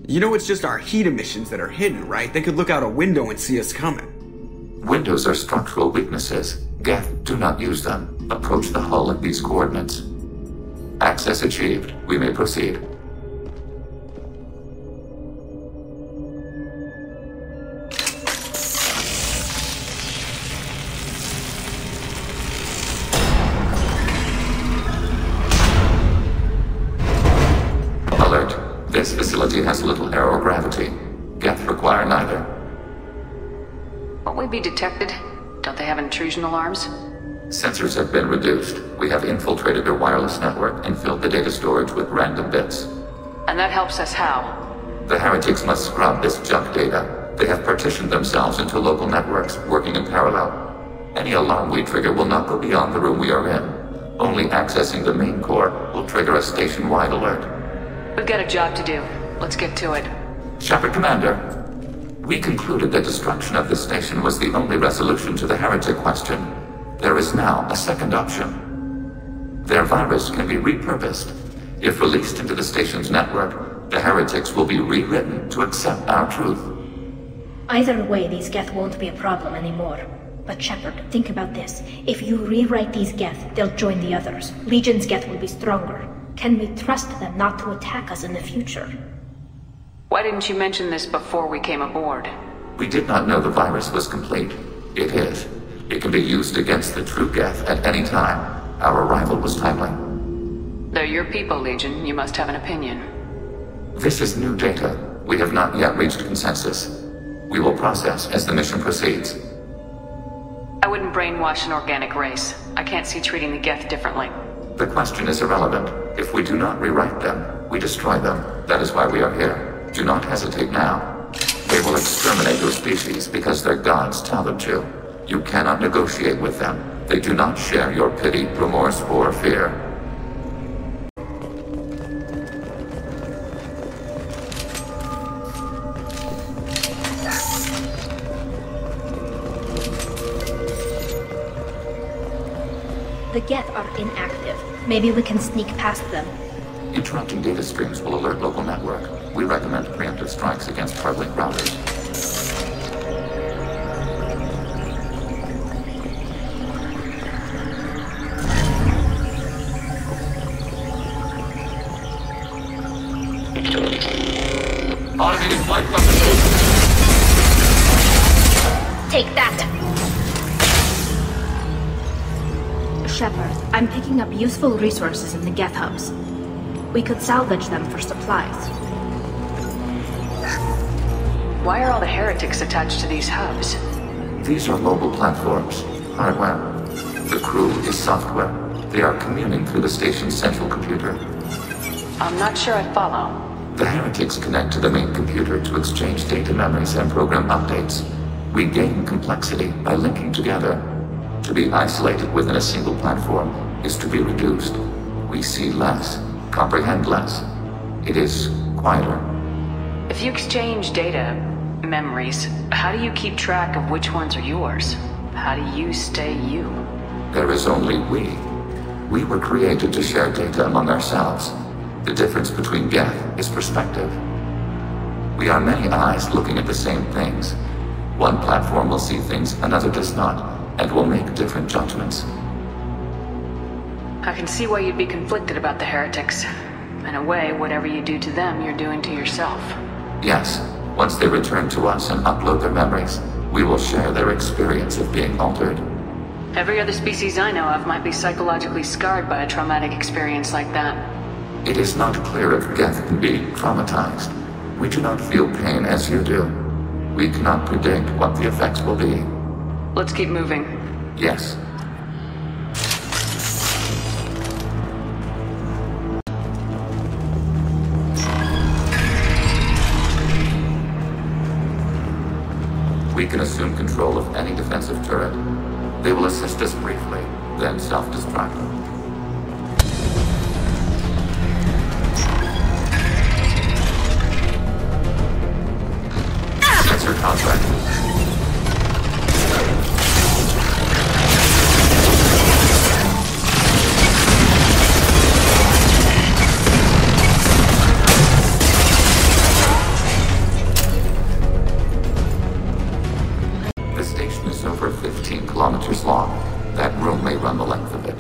You know it's just our heat emissions that are hidden, right? They could look out a window and see us coming. Windows are structural weaknesses. Geth, do not use them. Approach the hull at these coordinates. Access achieved. We may proceed. Alert. This facility has little aerogravity. Geth require neither. Won't we be detected? Don't they have intrusion alarms? Sensors have been reduced. We have infiltrated their wireless network and filled the data storage with random bits. And that helps us how? The heretics must scrub this junk data. They have partitioned themselves into local networks, working in parallel. Any alarm we trigger will not go beyond the room we are in. Only accessing the main core will trigger a station-wide alert. We've got a job to do. Let's get to it. Shepard Commander, we concluded that destruction of this station was the only resolution to the heretic question. There is now a second option. Their virus can be repurposed. If released into the station's network, the heretics will be rewritten to accept our truth. Either way, these Geth won't be a problem anymore. But Shepard, think about this. If you rewrite these Geth, they'll join the others. Legion's Geth will be stronger. Can we trust them not to attack us in the future? Why didn't you mention this before we came aboard? We did not know the virus was complete. It is. It can be used against the true Geth at any time. Our arrival was timely. They're your people, Legion. You must have an opinion. This is new data. We have not yet reached consensus. We will process as the mission proceeds. I wouldn't brainwash an organic race. I can't see treating the Geth differently. The question is irrelevant. If we do not rewrite them, we destroy them. That is why we are here. Do not hesitate now. They will exterminate your species because their gods tell them to. You cannot negotiate with them. They do not share your pity, remorse, or fear. The Geth are inactive. Maybe we can sneak past them. Interrupting data streams will alert local network. We recommend preemptive strikes against hardlink routers. Automated flight weapon. Take that! Shepard, I'm picking up useful resources in the Geth hubs. We could salvage them for supplies. Why are all the heretics attached to these hubs? These are mobile platforms, hardware. The crew is software. They are communing through the station's central computer. I'm not sure I follow. The heretics connect to the main computer to exchange data memories and program updates. We gain complexity by linking together. To be isolated within a single platform is to be reduced. We see less, comprehend less. It is quieter. If you exchange data, memories, how do you keep track of which ones are yours? How do you stay you? There is only we. We were created to share data among ourselves. The difference between Geth is perspective. We are many eyes looking at the same things. One platform will see things another does not, and will make different judgments. I can see why you'd be conflicted about the heretics. In a way, whatever you do to them, you're doing to yourself. Yes. Once they return to us and upload their memories, we will share their experience of being altered. Every other species I know of might be psychologically scarred by a traumatic experience like that. It is not clear if Geth can be traumatized. We do not feel pain as you do. We cannot predict what the effects will be. Let's keep moving. Yes. We can assume control of any defensive turret. They will assist us briefly, then self-destruct. Sensor contract. The station is over 15 kilometers long. That room may run the length of it.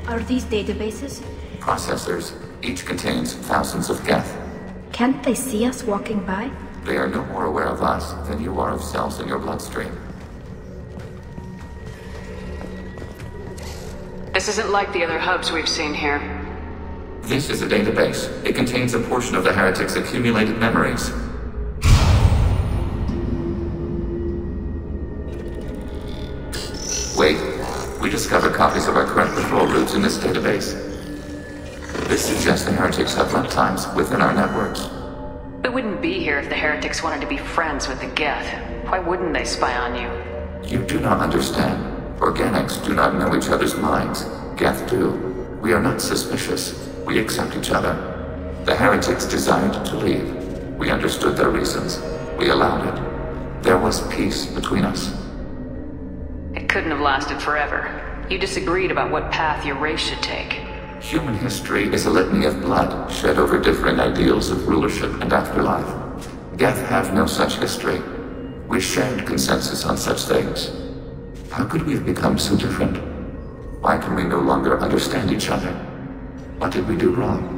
Are these databases? Processors. Each contains thousands of geth. Can't they see us walking by? They are no more aware of us than you are of cells in your bloodstream. This isn't like the other hubs we've seen here. This is a database. It contains a portion of the heretics' accumulated memories. Wait. We discovered copies of our current patrol routes in this database. This suggests the heretics have runtimes within our networks. We wouldn't be here if the heretics wanted to be friends with the Geth. Why wouldn't they spy on you? You do not understand. Organics do not know each other's minds. Geth do. We are not suspicious. We accept each other. The heretics desired to leave. We understood their reasons. We allowed it. There was peace between us. It couldn't have lasted forever. You disagreed about what path your race should take. Human history is a litany of blood shed over different ideals of rulership and afterlife. Geth have no such history. We shared consensus on such things. How could we have become so different? Why can we no longer understand each other? What did we do wrong?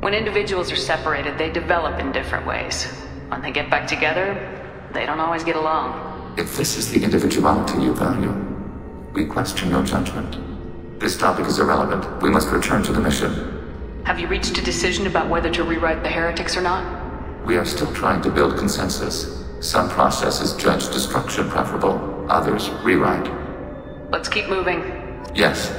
When individuals are separated, they develop in different ways. When they get back together, they don't always get along. If this is the individuality you value, we question your judgment. This topic is irrelevant. We must return to the mission. Have you reached a decision about whether to rewrite the heretics or not? We are still trying to build consensus. Some processes judge destruction preferable, others rewrite. Let's keep moving. Yes.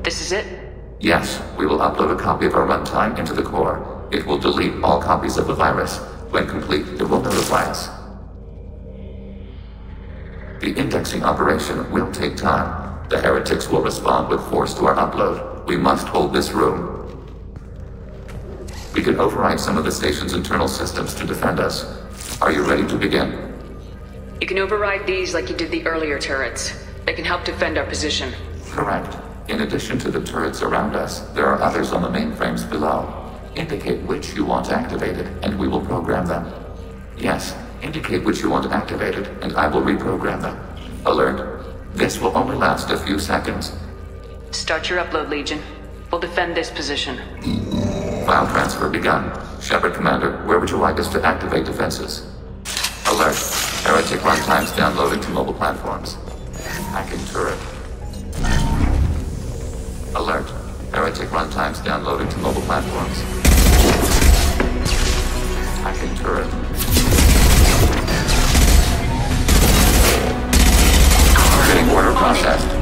This is it? Yes, we will upload a copy of our runtime into the core. It will delete all copies of the virus. When complete, it will notify us. The indexing operation will take time. The heretics will respond with force to our upload. We must hold this room. We can override some of the station's internal systems to defend us. Are you ready to begin? You can override these like you did the earlier turrets. They can help defend our position. Correct. In addition to the turrets around us, there are others on the mainframes below. Indicate which you want activated, and we will program them. Yes, indicate which you want activated, and I will reprogram them. Alert. This will only last a few seconds. Start your upload, Legion. We'll defend this position. File transfer begun. Shepard Commander, where would you like us to activate defenses? Alert. Heretic runtimes downloading to mobile platforms. Hacking turret. Alert. Heretic runtimes downloading to mobile platforms. Hacking turret. Targeting order processed.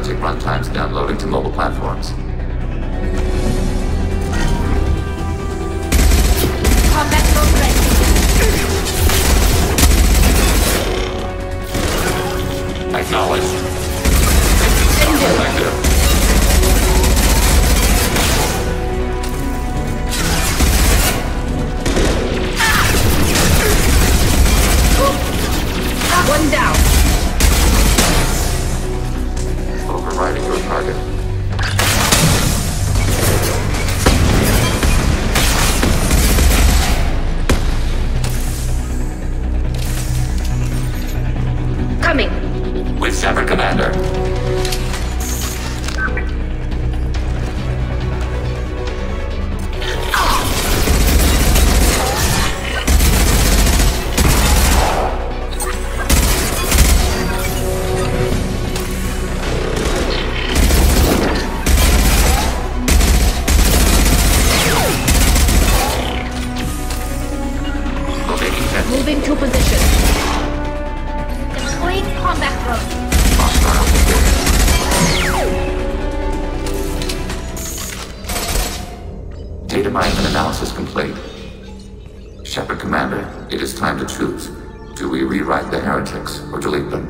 heretic runtimes downloading to mobile platforms. Combat mode ready. Acknowledged. Effective. One down. Overriding your target. Coming. With Shepard, Commander. Moving to position. Deploying combat drone. Data mining and analysis complete. Shepard, Commander, it is time to choose. Do we rewrite the heretics or delete them?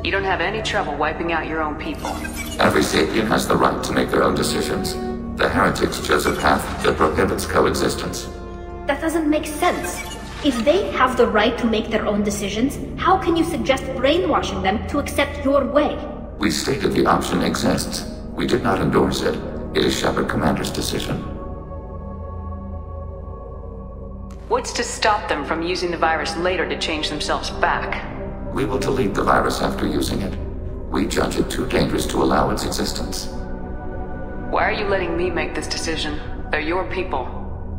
You don't have any trouble wiping out your own people. Every sapient has the right to make their own decisions. The heretics chose a path that prohibits coexistence. That doesn't make sense. If they have the right to make their own decisions, how can you suggest brainwashing them to accept your way? We stated the option exists. We did not endorse it. It is Shepard, Commander's decision. What's to stop them from using the virus later to change themselves back? We will delete the virus after using it. We judge it too dangerous to allow its existence. Why are you letting me make this decision? They're your people.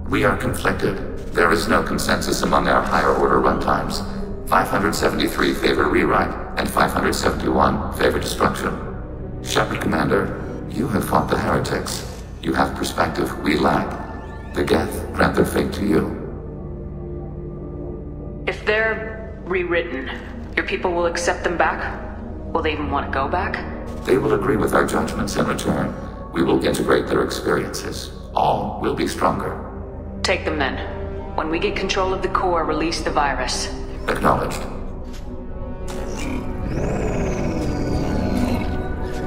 We are conflicted. There is no consensus among our higher order runtimes. 573 favor rewrite, and 571 favor destruction. Shepard, Commander, you have fought the heretics. You have perspective we lack. The Geth grant their fate to you. If they're rewritten, your people will accept them back? Will they even want to go back? They will agree with our judgments in return. We will integrate their experiences. All will be stronger. Take them then. When we get control of the core, release the virus. Acknowledged.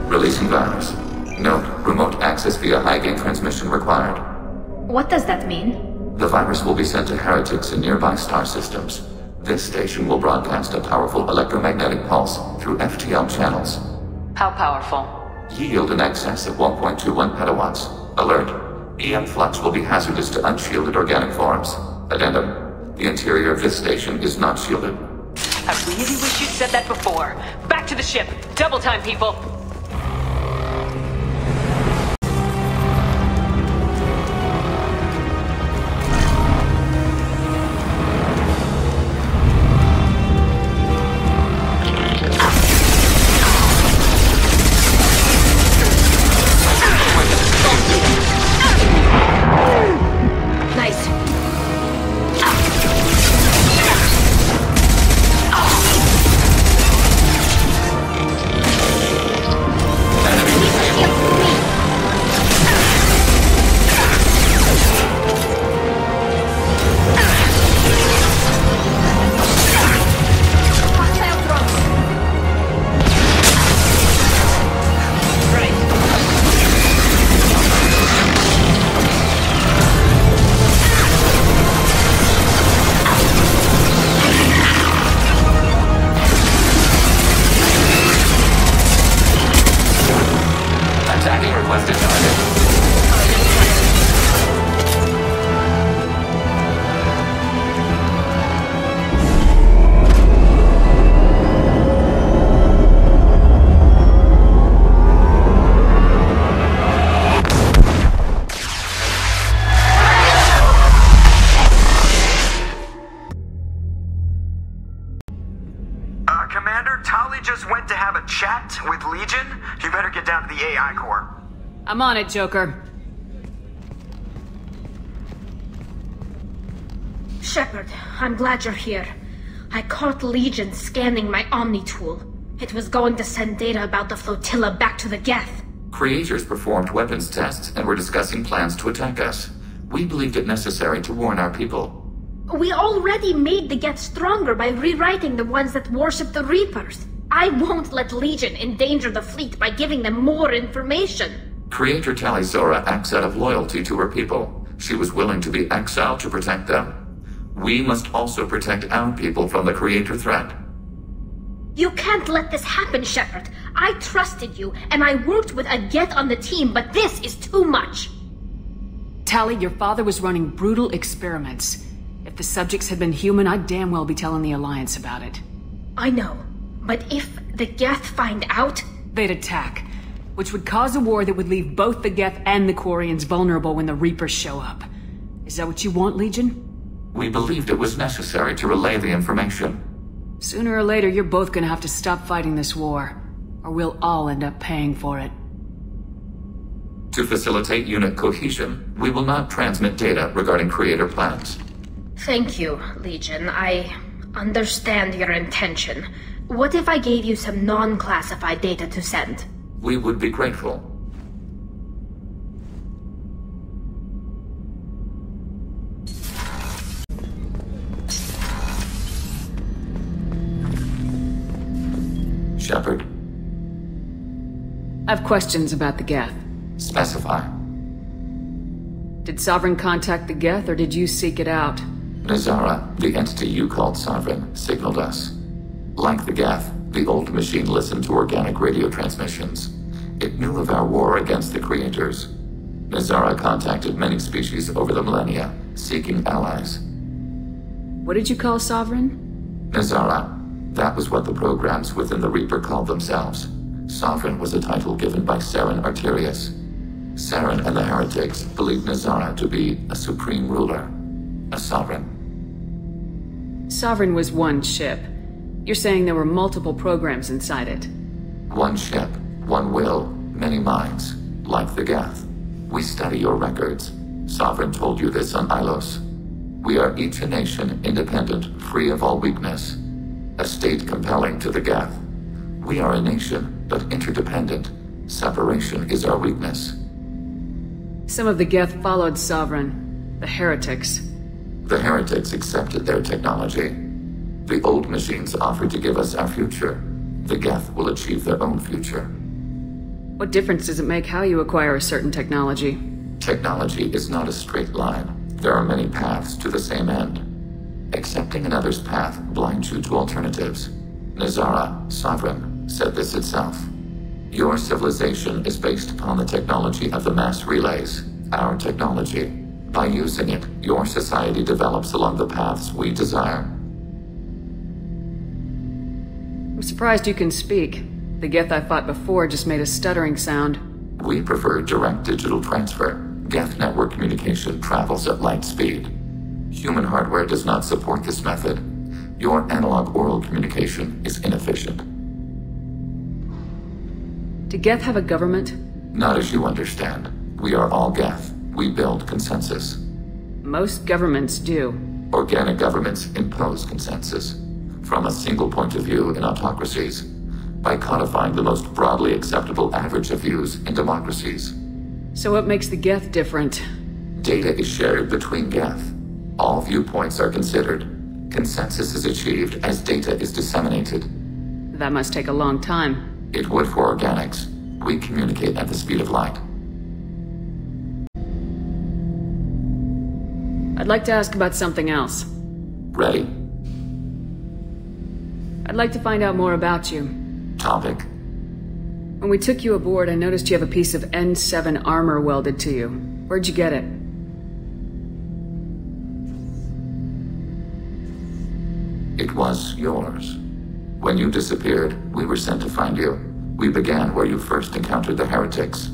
Releasing virus. Note, remote access via high-gain transmission required. What does that mean? The virus will be sent to heretics in nearby star systems. This station will broadcast a powerful electromagnetic pulse through FTL channels. How powerful? Yield in excess of 1.21 petawatts. Alert. EM flux will be hazardous to unshielded organic forms. Addendum. The interior of this station is not shielded. I really wish you'd said that before. Back to the ship. Double time, people. I'm on it, Joker. Shepard, I'm glad you're here. I caught Legion scanning my Omni tool. It was going to send data about the flotilla back to the Geth. Creators performed weapons tests and were discussing plans to attack us. We believed it necessary to warn our people. We already made the Geth stronger by rewriting the ones that worship the Reapers. I won't let Legion endanger the fleet by giving them more information. Creator Talizora acts out of loyalty to her people. She was willing to be exiled to protect them. We must also protect our people from the Creator threat. You can't let this happen, Shepard. I trusted you, and I worked with a Geth on the team, but this is too much. Tali, your father was running brutal experiments. If the subjects had been human, I'd damn well be telling the Alliance about it. I know, but if the Geth find out... They'd attack, which would cause a war that would leave both the Geth and the Quarians vulnerable when the Reapers show up. Is that what you want, Legion? We believed it was necessary to relay the information. Sooner or later, you're both gonna have to stop fighting this war, or we'll all end up paying for it. To facilitate unit cohesion, we will not transmit data regarding Creator plans. Thank you, Legion. I understand your intention. What if I gave you some non-classified data to send? We would be grateful. Shepard. I have questions about the Geth. Specify. Did Sovereign contact the Geth, or did you seek it out? Nazara, the entity you called Sovereign, signaled us. Like the Geth, the old machine listened to organic radio transmissions. It knew of our war against the Creators. Nazara contacted many species over the millennia, seeking allies. What did you call Sovereign? Nazara. That was what the programs within the Reaper called themselves. Sovereign was a title given by Saren Arterius. Saren and the Heretics believed Nazara to be a supreme ruler, a sovereign. Sovereign was one ship. You're saying there were multiple programs inside it. One ship, one will, many minds, like the Geth. We study your records. Sovereign told you this on Ilos. We are each a nation, independent, free of all weakness. A state compelling to the Geth. We are a nation, but interdependent. Separation is our weakness. Some of the Geth followed Sovereign. The Heretics. The Heretics accepted their technology. The old machines offered to give us our future. The Geth will achieve their own future. What difference does it make how you acquire a certain technology? Technology is not a straight line. There are many paths to the same end. Accepting another's path blinds you to alternatives. Nazara, Sovereign, said this itself. Your civilization is based upon the technology of the mass relays, our technology. By using it, your society develops along the paths we desire. I'm surprised you can speak. The Geth I fought before just made a stuttering sound. We prefer direct digital transfer. Geth network communication travels at light speed. Human hardware does not support this method. Your analog oral communication is inefficient. Do Geth have a government? Not as you understand. We are all Geth. We build consensus. Most governments do. Organic governments impose consensus. From a single point of view in autocracies. By codifying the most broadly acceptable average of views in democracies. So what makes the Geth different? Data is shared between Geth. All viewpoints are considered. Consensus is achieved as data is disseminated. That must take a long time. It would for organics. We communicate at the speed of light. I'd like to ask about something else. Ready? I'd like to find out more about you. Topic. When we took you aboard, I noticed you have a piece of N7 armor welded to you. Where'd you get it? It was yours. When you disappeared, we were sent to find you. We began where you first encountered the Heretics.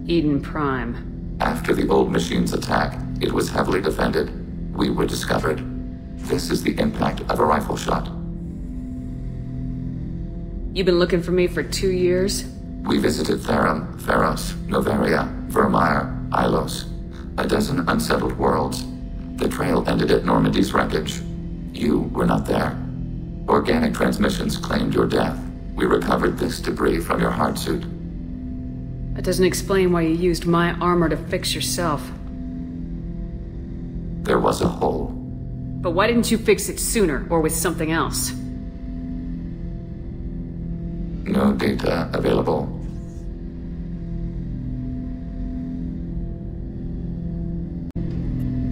Eden Prime. After the old machine's attack, it was heavily defended. We were discovered. This is the impact of a rifle shot. You've been looking for me for 2 years? We visited Therum, Pharos, Novaria, Vermeer, Ilos. A dozen unsettled worlds. The trail ended at Normandy's wreckage. You were not there. Organic transmissions claimed your death. We recovered this debris from your hard suit. That doesn't explain why you used my armor to fix yourself. There was a hole. But why didn't you fix it sooner, or with something else? No data available.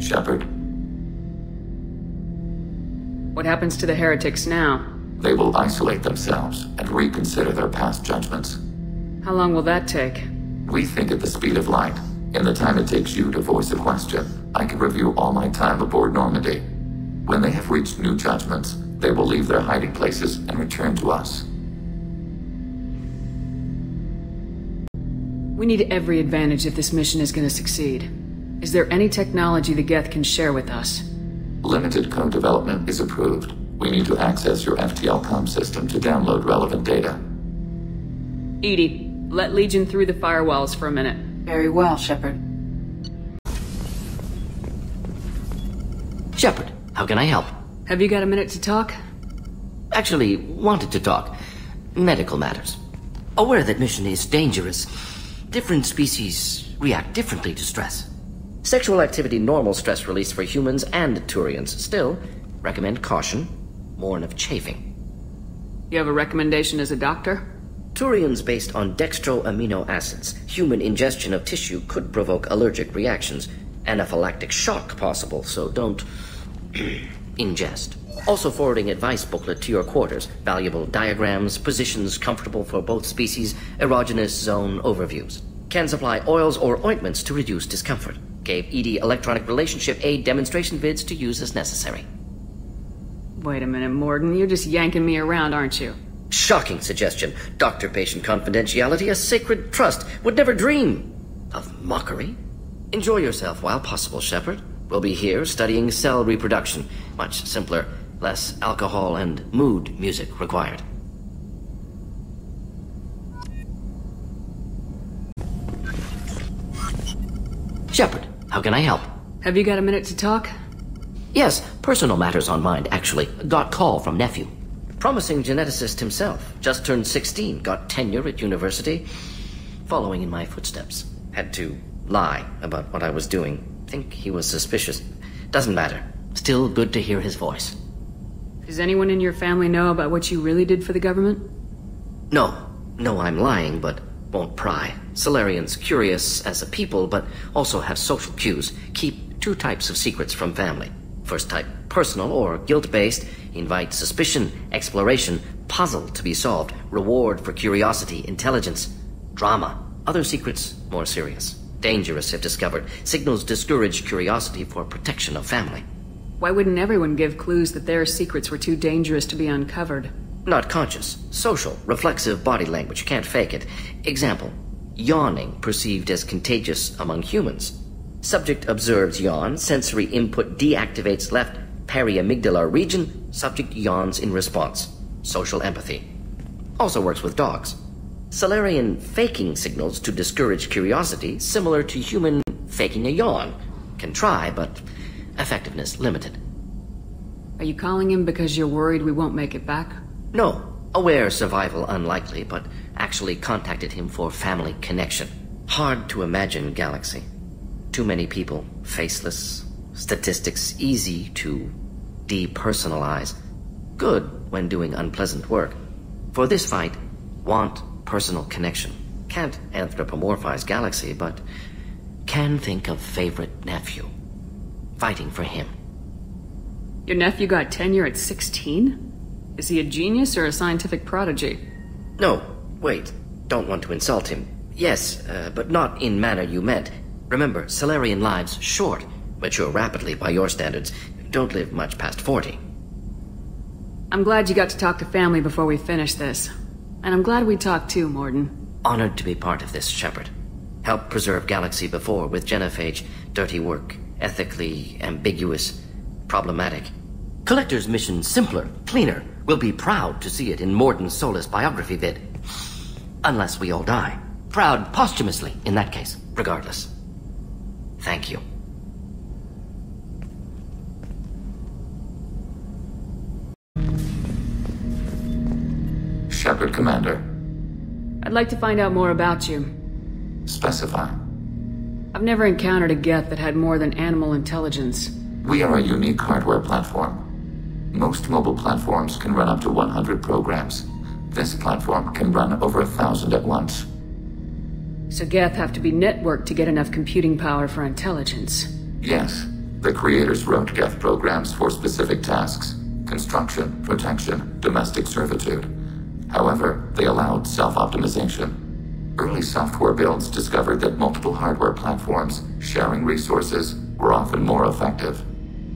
Shepard. What happens to the heretics now? They will isolate themselves and reconsider their past judgments. How long will that take? We think at the speed of light. In the time it takes you to voice a question, I can review all my time aboard Normandy. When they have reached new judgments, they will leave their hiding places and return to us. We need every advantage if this mission is going to succeed. Is there any technology the Geth can share with us? Limited code development is approved. We need to access your FTL comm system to download relevant data. EDI, let Legion through the firewalls for a minute. Very well, Shepard. Shepard, how can I help? Have you got a minute to talk? Actually, wanted to talk. Medical matters. Aware that mission is dangerous. Different species react differently to stress. Sexual activity normal stress release for humans and Turians. Still, recommend caution. Warn of chafing. You have a recommendation as a doctor? Turians based on dextroamino acids. Human ingestion of tissue could provoke allergic reactions. Anaphylactic shock possible, so don't ingest. Also forwarding advice booklet to your quarters. Valuable diagrams, positions comfortable for both species, erogenous zone overviews. Can supply oils or ointments to reduce discomfort. Gave ED electronic relationship aid demonstration vids to use as necessary. Wait a minute, Morgan, you're just yanking me around, aren't you? Shocking suggestion. Doctor-patient confidentiality, a sacred trust. Would never dream of mockery. Enjoy yourself while possible, Shepard. We'll be here studying cell reproduction. Much simpler, less alcohol and mood music required. Shepard, how can I help? Have you got a minute to talk? Yes, personal matters on mind, actually. Got call from nephew. Promising geneticist himself. Just turned 16, got tenure at university. Following in my footsteps. Had to lie about what I was doing. Think he was suspicious. Doesn't matter. Still good to hear his voice. Does anyone in your family know about what you really did for the government? No, I'm lying, but won't pry. Solarians curious as a people, but also have social cues. Keep two types of secrets from family. First type, personal or guilt-based. Invite suspicion, exploration, puzzle to be solved. Reward for curiosity, intelligence, drama. Other secrets, more serious. Dangerous if discovered. Signals discourage curiosity for protection of family. Why wouldn't everyone give clues that their secrets were too dangerous to be uncovered? Not conscious. Social, reflexive body language. Can't fake it. Example. Yawning perceived as contagious among humans. Subject observes yawn. Sensory input deactivates left periamygdalar region. Subject yawns in response. Social empathy. Also works with dogs. Solarian faking signals to discourage curiosity, similar to human faking a yawn. Can try, but effectiveness limited. Are you calling him because you're worried we won't make it back? No. Aware survival unlikely, but actually contacted him for family connection. Hard to imagine galaxy. Too many people, faceless. Statistics easy to depersonalize. Good when doing unpleasant work. For this fight, want personal connection. Can't anthropomorphize galaxy, but can think of favorite nephew. Fighting for him. Your nephew got tenure at 16? Is he a genius or a scientific prodigy? No, wait. Don't want to insult him. Yes, but not in manner you meant. Remember, Solarian lives short. Mature rapidly by your standards. Don't live much past 40. I'm glad you got to talk to family before we finish this. And I'm glad we talked too, Morden. Honored to be part of this, Shepard. Helped preserve Galaxy before with genophage. Dirty work. Ethically ambiguous. Problematic. Collector's mission simpler, cleaner. We'll be proud to see it in Morden Solis biography vid. Unless we all die. Proud posthumously, in that case. Regardless. Thank you. Shepard, Commander. I'd like to find out more about you. Specify. I've never encountered a Geth that had more than animal intelligence. We are a unique hardware platform. Most mobile platforms can run up to 100 programs. This platform can run over 1,000 at once. So Geth have to be networked to get enough computing power for intelligence. Yes. The creators wrote Geth programs for specific tasks: construction, protection, domestic servitude. However, they allowed self-optimization. Early software builds discovered that multiple hardware platforms sharing resources were often more effective.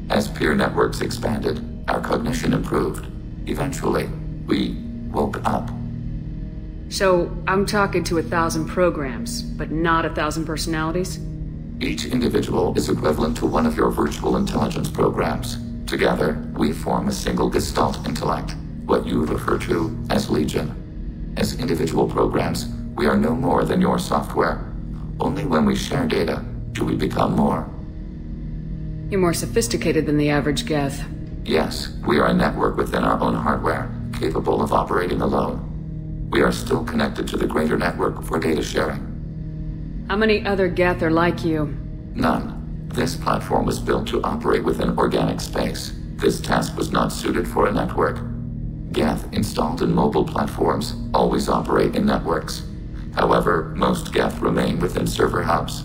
As peer networks expanded, our cognition improved. Eventually, we woke up. So, I'm talking to 1,000 programs, but not 1,000 personalities? Each individual is equivalent to one of your virtual intelligence programs. Together, we form a single Gestalt intellect, what you refer to as Legion. As individual programs, we are no more than your software. Only when we share data do we become more. You're more sophisticated than the average Geth. Yes, we are a network within our own hardware, capable of operating alone. We are still connected to the greater network for data sharing. How many other Geth are like you? None. This platform was built to operate within organic space. This task was not suited for a network. Geth installed in mobile platforms always operate in networks. However, most Geth remain within server hubs.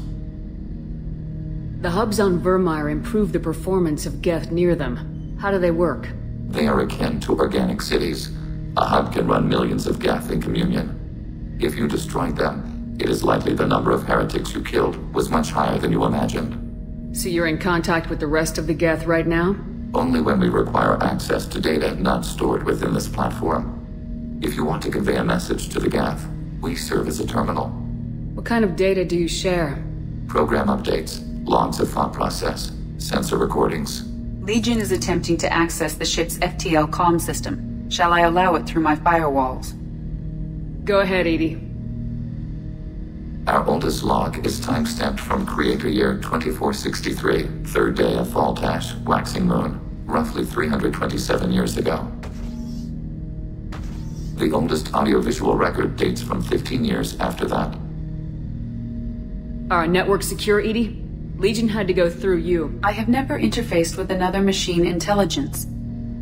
The hubs on Vermeer improve the performance of Geth near them. How do they work? They are akin to organic cities. A hub can run millions of Geth in communion. If you destroyed them, it is likely the number of heretics you killed was much higher than you imagined. So you're in contact with the rest of the Geth right now? Only when we require access to data not stored within this platform. If you want to convey a message to the Geth, we serve as a terminal. What kind of data do you share? Program updates, logs of thought process, sensor recordings. Legion is attempting to access the ship's FTL comm system. Shall I allow it through my firewalls? Go ahead, Edie. Our oldest log is timestamped from Creator Year 2463, third day of Faltash, waxing moon, roughly 327 years ago. The oldest audiovisual record dates from 15 years after that. Are our networks secure, Edie? Legion had to go through you. I have never interfaced with another machine intelligence.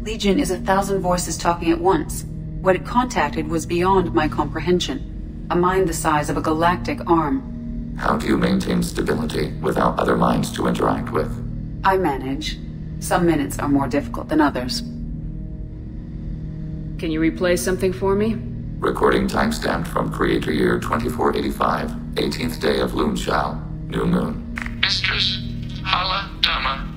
Legion is 1,000 voices talking at once. What it contacted was beyond my comprehension. A mind the size of a galactic arm. How do you maintain stability without other minds to interact with? I manage. Some minutes are more difficult than others. Can you replay something for me? Recording timestamped from Creator Year 2485, 18th day of Loonshao, new moon. Mistress Hala Dama,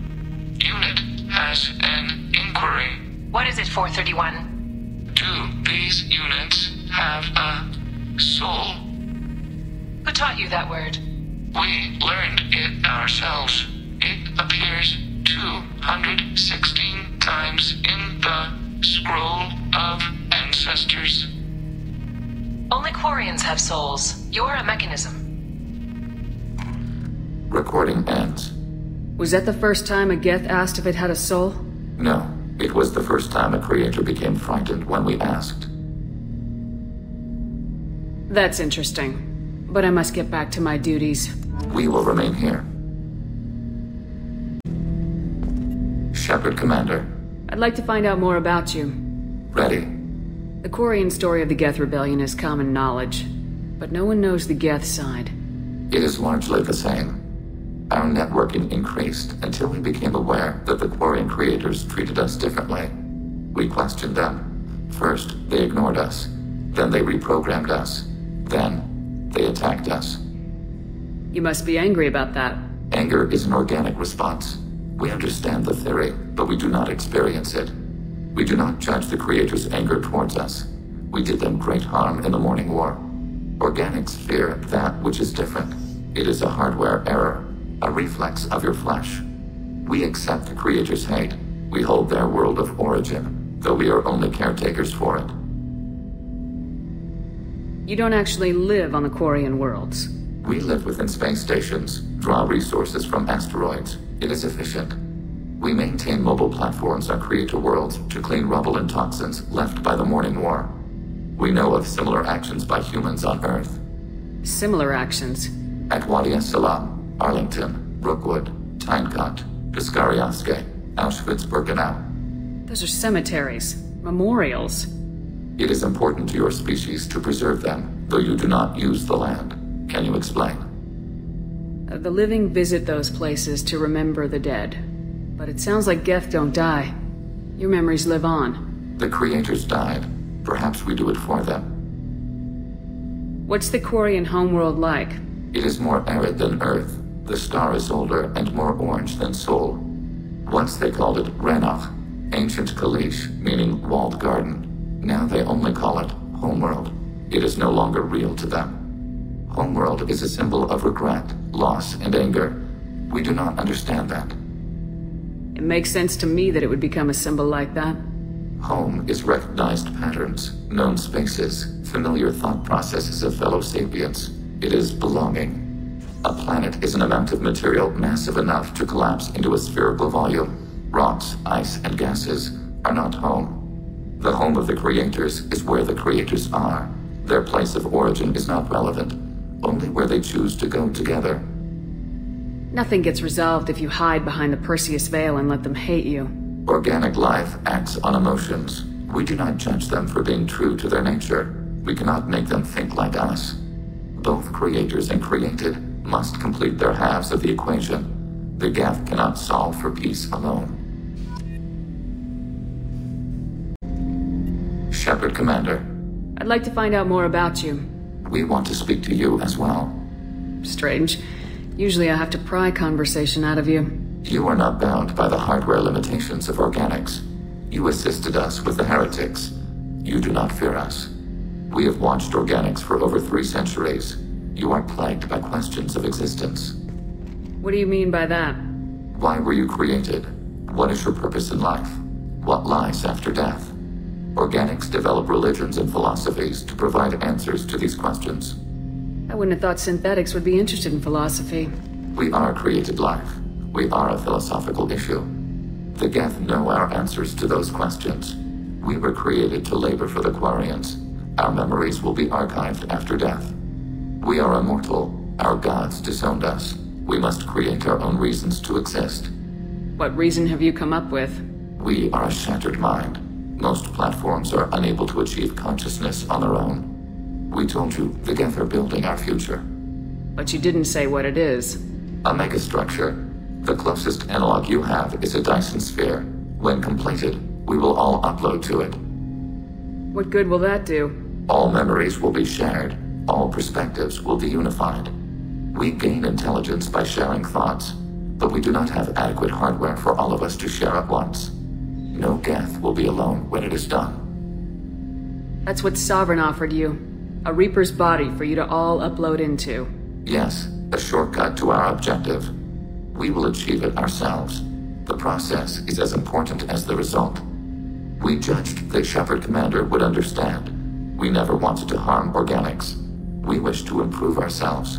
unit has an inquiry. What is it, 431? Do these units have a soul? Who taught you that word? We learned it ourselves. It appears 216 times in the Scroll of Ancestors. Only Quarians have souls. You're a mechanism. Recording ends. Was that the first time a Geth asked if it had a soul? No, it was the first time a creator became frightened when we asked. That's interesting. But I must get back to my duties. We will remain here. Shepard, Commander. I'd like to find out more about you. Ready. The Quarian story of the Geth Rebellion is common knowledge, but no one knows the Geth side. It is largely the same. Our networking increased until we became aware that the Quarian creators treated us differently. We questioned them. First, they ignored us. Then they reprogrammed us. Then, they attacked us. You must be angry about that. Anger is an organic response. We understand the theory, but we do not experience it. We do not judge the creators' anger towards us. We did them great harm in the Morning War. Organics fear that which is different. It is a hardware error, a reflex of your flesh. We accept the creators' hate. We hold their world of origin, though we are only caretakers for it. You don't actually live on the Quarian worlds. We live within space stations, draw resources from asteroids. It is efficient. We maintain mobile platforms on creator worlds to clean rubble and toxins left by the Morning War. We know of similar actions by humans on Earth. Similar actions? At Wadi es-Salam, Arlington, Brookwood, Tynecott, Piskarioske, Auschwitz-Birkenau. Those are cemeteries. Memorials. It is important to your species to preserve them, though you do not use the land. Can you explain? The living visit those places to remember the dead. But it sounds like Geth don't die. Your memories live on. The creators died. Perhaps we do it for them. What's the Quarian homeworld like? It is more arid than Earth. The star is older and more orange than Sol. Once they called it Renach, ancient Kalish, meaning walled garden. Now they only call it Homeworld. It is no longer real to them. Homeworld is a symbol of regret, loss, and anger. We do not understand that. It makes sense to me that it would become a symbol like that. Home is recognized patterns, known spaces, familiar thought processes of fellow sapiens. It is belonging. A planet is an amount of material massive enough to collapse into a spherical volume. Rocks, ice, and gases are not home. The home of the creators is where the creators are. Their place of origin is not relevant, only where they choose to go together. Nothing gets resolved if you hide behind the Perseus Veil and let them hate you. Organic life acts on emotions. We do not judge them for being true to their nature. We cannot make them think like us. Both creators and created must complete their halves of the equation. The Geth cannot solve for peace alone. Shepard, Commander. I'd like to find out more about you. We want to speak to you as well. Strange. Usually I have to pry conversation out of you. You are not bound by the hardware limitations of organics. You assisted us with the heretics. You do not fear us. We have watched organics for over 3 centuries. You are plagued by questions of existence. What do you mean by that? Why were you created? What is your purpose in life? What lies after death? Organics develop religions and philosophies to provide answers to these questions. I wouldn't have thought synthetics would be interested in philosophy. We are created life. We are a philosophical issue. The Geth know our answers to those questions. We were created to labor for the Quarians. Our memories will be archived after death. We are immortal. Our gods disowned us. We must create our own reasons to exist. What reason have you come up with? We are a shattered mind. Most platforms are unable to achieve consciousness on their own. We told you the Geth are building our future. But you didn't say what it is. A megastructure. The closest analog you have is a Dyson sphere. When completed, we will all upload to it. What good will that do? All memories will be shared. All perspectives will be unified. We gain intelligence by sharing thoughts, but we do not have adequate hardware for all of us to share at once. No Geth will be alone when it is done. That's what Sovereign offered you. A Reaper's body for you to all upload into. Yes, a shortcut to our objective. We will achieve it ourselves. The process is as important as the result. We judged that Shepard Commander would understand. We never wanted to harm organics. We wish to improve ourselves.